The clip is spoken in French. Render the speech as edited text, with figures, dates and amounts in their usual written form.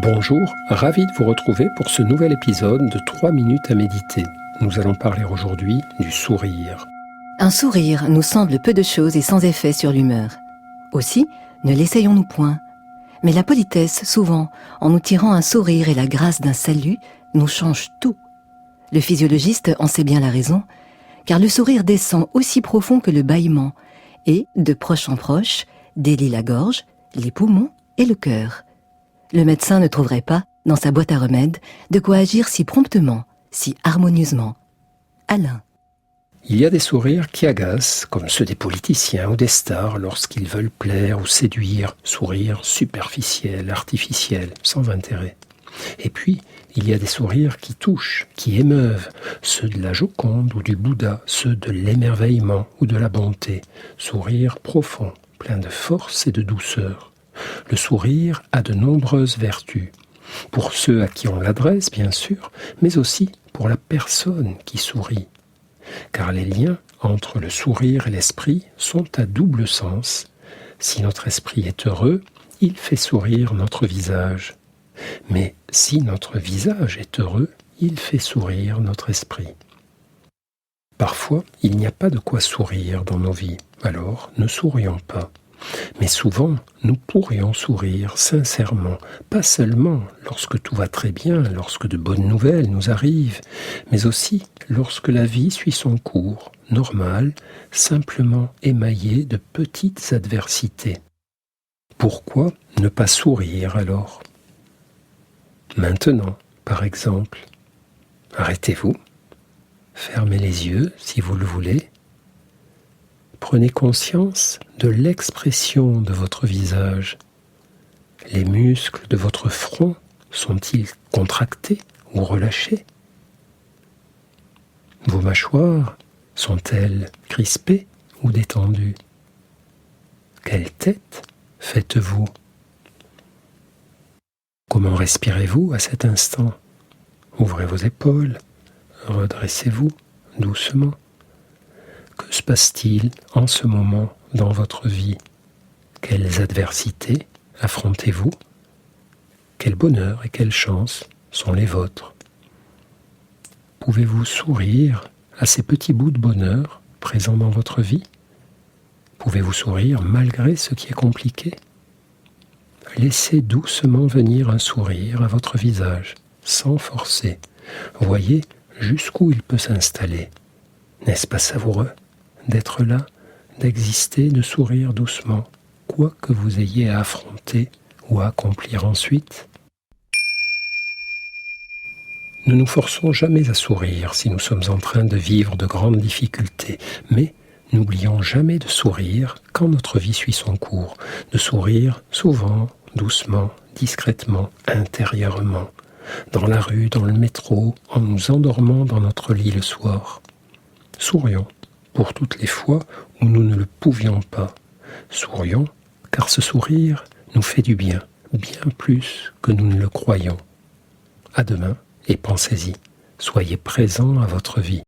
Bonjour, ravi de vous retrouver pour ce nouvel épisode de 3 minutes à méditer. Nous allons parler aujourd'hui du sourire. Un sourire nous semble peu de choses et sans effet sur l'humeur. Aussi, ne l'essayons-nous point. Mais la politesse, souvent, en nous tirant un sourire et la grâce d'un salut, nous change tout. Le physiologiste en sait bien la raison, car le sourire descend aussi profond que le bâillement et, de proche en proche, délie la gorge, les poumons et le cœur. Le médecin ne trouverait pas, dans sa boîte à remèdes, de quoi agir si promptement, si harmonieusement. Alain. Il y a des sourires qui agacent, comme ceux des politiciens ou des stars lorsqu'ils veulent plaire ou séduire, sourires superficiels, artificiels, sans intérêt. Et puis, il y a des sourires qui touchent, qui émeuvent, ceux de la Joconde ou du Bouddha, ceux de l'émerveillement ou de la bonté, sourires profonds, pleins de force et de douceur. Le sourire a de nombreuses vertus, pour ceux à qui on l'adresse, bien sûr, mais aussi pour la personne qui sourit. Car les liens entre le sourire et l'esprit sont à double sens. Si notre esprit est heureux, il fait sourire notre visage. Mais si notre visage est heureux, il fait sourire notre esprit. Parfois, il n'y a pas de quoi sourire dans nos vies, alors ne sourions pas. Mais souvent, nous pourrions sourire sincèrement, pas seulement lorsque tout va très bien, lorsque de bonnes nouvelles nous arrivent, mais aussi lorsque la vie suit son cours, normal, simplement émaillé de petites adversités. Pourquoi ne pas sourire alors ? Maintenant, par exemple, arrêtez-vous, fermez les yeux si vous le voulez. Prenez conscience de l'expression de votre visage. Les muscles de votre front sont-ils contractés ou relâchés ? Vos mâchoires sont-elles crispées ou détendues ? Quelle tête faites-vous ? Comment respirez-vous à cet instant ? Ouvrez vos épaules, redressez-vous doucement. Que se passe-t-il en ce moment dans votre vie ? Quelles adversités affrontez-vous ? Quel bonheur et quelle chance sont les vôtres ? Pouvez-vous sourire à ces petits bouts de bonheur présents dans votre vie ? Pouvez-vous sourire malgré ce qui est compliqué ? Laissez doucement venir un sourire à votre visage, sans forcer. Voyez jusqu'où il peut s'installer. N'est-ce pas savoureux d'être là, d'exister, de sourire doucement, quoi que vous ayez à affronter ou à accomplir ensuite ? Ne nous forçons jamais à sourire si nous sommes en train de vivre de grandes difficultés, mais n'oublions jamais de sourire quand notre vie suit son cours, de sourire souvent, doucement, discrètement, intérieurement, dans la rue, dans le métro, en nous endormant dans notre lit le soir. Sourions pour toutes les fois où nous ne le pouvions pas. Sourions car ce sourire nous fait du bien, bien plus que nous ne le croyons. À demain et pensez-y, soyez présents à votre vie.